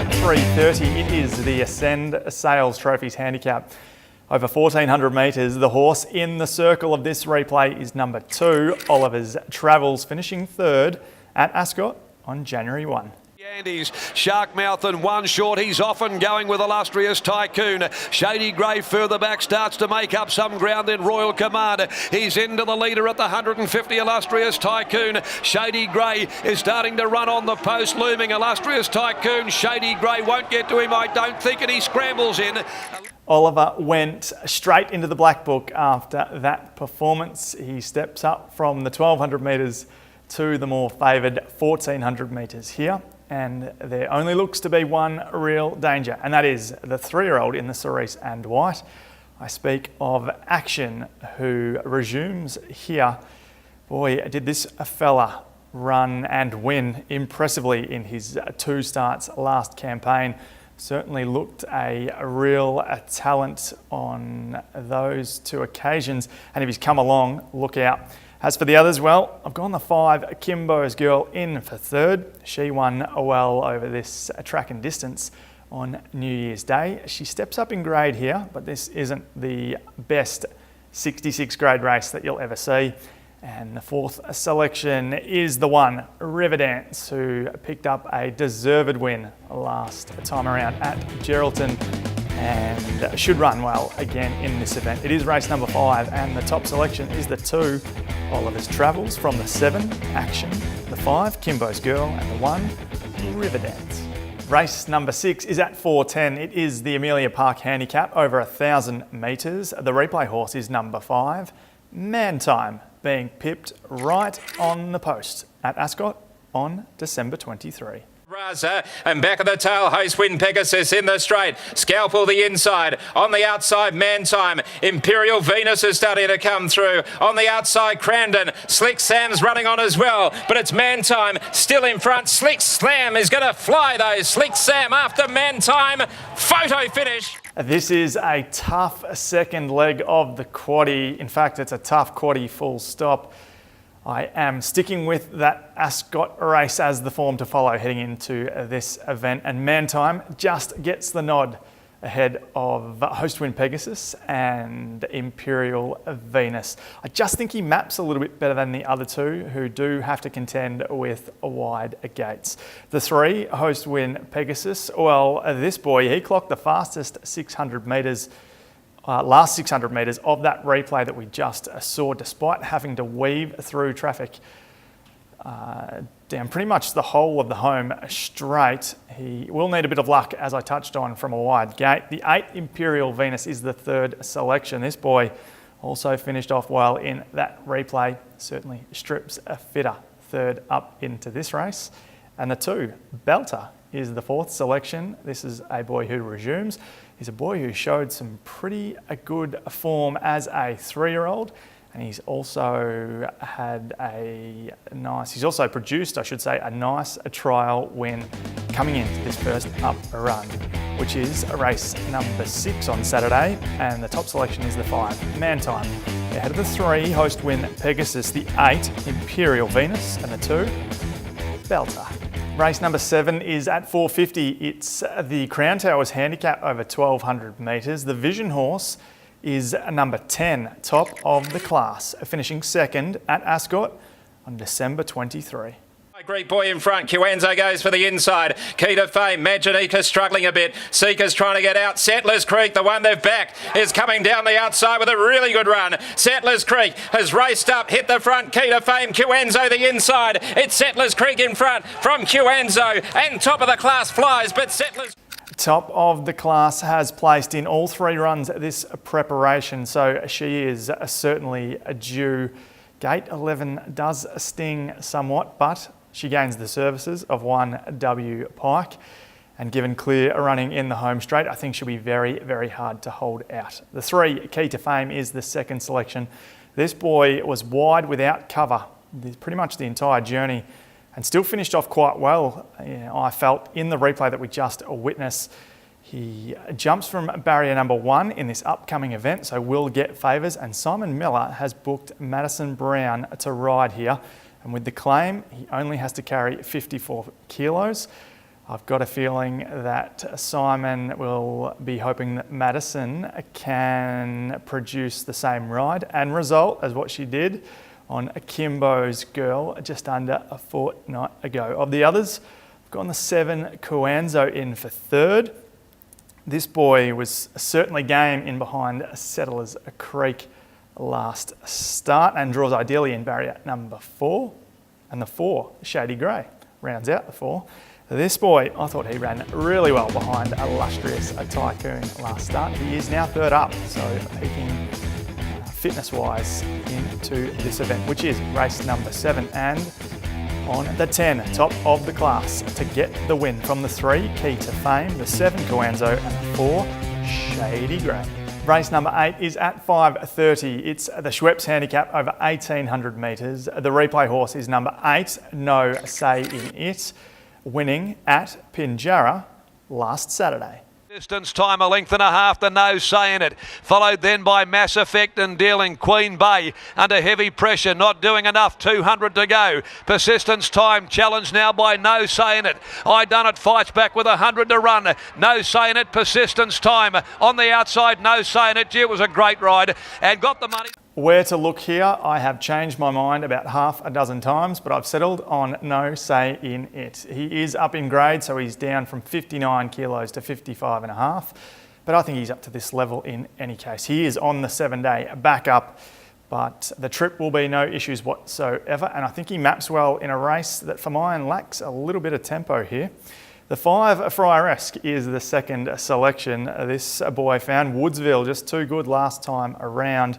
at 3:30, it is the Ascend Sales Trophies Handicap. Over 1,400 metres, the horse in the circle of this replay is number 2, Oliver's Travels, finishing 3rd at Ascot on January 1. Andy's Sharkmouth and one short. He's often going with Illustrious Tycoon. Shady Grey further back starts to make up some ground in Royal Command. He's into the leader at the 150. Illustrious Tycoon. Shady Grey is starting to run on the post, looming. Illustrious Tycoon. Shady Grey won't get to him, I don't think, and he scrambles in. Oliver went straight into the black book after that performance. He steps up from the 1,200 metres to the more favoured 1,400 metres here. And there only looks to be one real danger, and that is the 3-year-old in the Cerise and White. I speak of Action, who resumes here. Boy, did this fella run and win impressively in his 2 starts last campaign. Certainly looked a real talent on those 2 occasions, and if he's come along, look out. As for the others, well, I've gone the 5, Kimbo's Girl, in for 3rd. She won well over this track and distance on New Year's Day. She steps up in grade here, but this isn't the best 66 grade race that you'll ever see. And the 4th selection is the one, Riverdance, who picked up a deserved win last time around at Geraldton, and should run well again in this event. It is race number 5, and the top selection is the 2, Oliver's Travels, from the 7, Action, the 5, Kimbo's Girl, and the 1, Riverdance. Race number 6 is at 4:10. It is the Amelia Park Handicap, over 1,000 metres. The replay horse is number 5, Man Time, being pipped right on the post at Ascot on December 23. Raza, and back of the tail, Host Wind Pegasus in the straight. Scalpel the inside. On the outside, Man Time. Imperial Venus is starting to come through. On the outside, Crandon. Slick Sam's running on as well, but it's Man Time still in front. Slick Slam is going to fly though. Slick Sam after Man Time. Photo finish. This is a tough second leg of the quaddie. In fact, it's a tough quaddie full stop. I am sticking with that Ascot race as the form to follow heading into this event, and Man Time just gets the nod ahead of Host Wind Pegasus and Imperial Venus. I just think he maps a little bit better than the other 2, who do have to contend with wide gates. The 3, Host Wind Pegasus, well, this boy, he clocked the fastest 600 metres last 600 metres of that replay that we just saw, despite having to weave through traffic down pretty much the whole of the home straight. He will need a bit of luck, as I touched on, from a wide gate. The 8, Imperial Venus, is the 3rd selection. This boy also finished off well in that replay. Certainly strips a fitter 3rd up into this race. And the 2, Belter, is the 4th selection. This is a boy who resumes. He's a boy who showed some pretty good form as a 3-year-old, and he's also had he's also produced, I should say, a nice trial win coming into this first up run, which is race number 6 on Saturday, and the top selection is the 5, Man Time. Ahead of the 3, Host Wind Pegasus, the 8, Imperial Venus, and the 2, Belter. Race number 7 is at 4:50. It's the Crown Towers Handicap, over 1,200 metres. The Vision horse is number 10, top of the class, finishing 2nd at Ascot on December 23. Great boy in front. Kiwanzo goes for the inside. Key to Fame. Maginica struggling a bit. Seeker's trying to get out. Settlers Creek, the one they've backed, is coming down the outside with a really good run. Settlers Creek has raced up, hit the front. Key to Fame. Kiwanzo the inside. It's Settlers Creek in front from Kiwanzo, and top of the class flies, but Settlers... Top of the class has placed in all 3 runs this preparation, so she is certainly due. Gate 11 does sting somewhat, but she gains the services of 1 W Pike, and given clear running in the home straight, I think she'll be very, very hard to hold out. The 3, Key to Fame, is the 2nd selection. This boy was wide without cover pretty much the entire journey, and still finished off quite well, I felt, in the replay that we just witnessed. He jumps from barrier number 1 in this upcoming event, so will get favours, and Simon Miller has booked Madison Brown to ride here. And with the claim, he only has to carry 54 kilos. I've got a feeling that Simon will be hoping that Madison can produce the same ride and result as what she did on Kimbo's Girl just under a fortnight ago. Of the others, I've gone the 7 Kuanzo in for third. This boy was certainly game in behind Settlers Creek last start and draws ideally in barrier number 4. And the 4, Shady Grey, rounds out the 4. This boy, I thought he ran really well behind Illustrious Tycoon last start. He is now third up, so peaking fitness-wise into this event, which is race number 7. And on the 10, top of the class, to get the win from the 3, Key to Fame, the 7, Kuanzo, and the 4, Shady Grey. Race number 8 is at 5:30. It's the Schweppes handicap over 1,800 metres. The replay horse is number 8, No Say In It, winning at Pinjarra last Saturday. Distance time a length and a half, the No Say In It, followed then by Mass Effect and Dealing. Queen Bay under heavy pressure, not doing enough, 200 to go. Persistence time challenged now by No Say In It. I Done It fights back with 100 to run. No Say In It, persistence time on the outside. No Say In It, gee, it was a great ride and got the money. Where to look here, I have changed my mind about half a dozen times, but I've settled on No Say In It. He is up in grade, so he's down from 59 kilos to 55.5, but I think he's up to this level in any case. He is on the 7-day backup, but the trip will be no issues whatsoever, and I think he maps well in a race that for mine lacks a little bit of tempo here. The 5, Frieresque, is the second selection. This boy found Woodsville just too good last time around.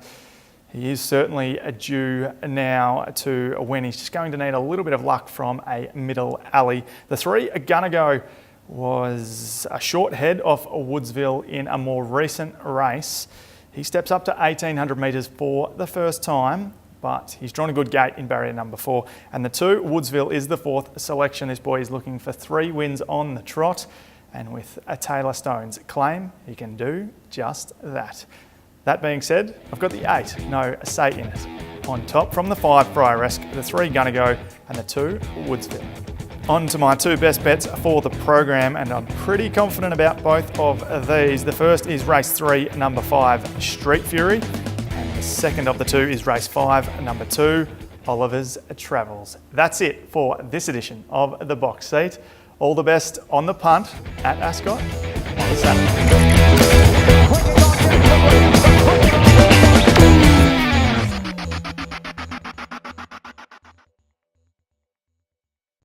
He is certainly due now to win. He's just going to need a little bit of luck from a middle alley. The 3, Gonna Go, was a short head off Woodsville in a more recent race. He steps up to 1,800 metres for the first time, but he's drawn a good gate in barrier number 4. And the 2, Woodsville, is the 4th selection. This boy is looking for 3 wins on the trot, and with a Taylor Stone's claim, he can do just that. That being said, I've got the 8, No Say In It. On top from the 5, Frieresque, the 3, Gonna Go, and the 2, Woodsville. On to my 2 best bets for the program, and I'm pretty confident about both of these. The first is race 3, number 5, Street Fury, and the second of the 2 is race 5, number 2, Oliver's Travels. That's it for this edition of The Box Seat. All the best on the punt at Ascot on Saturday.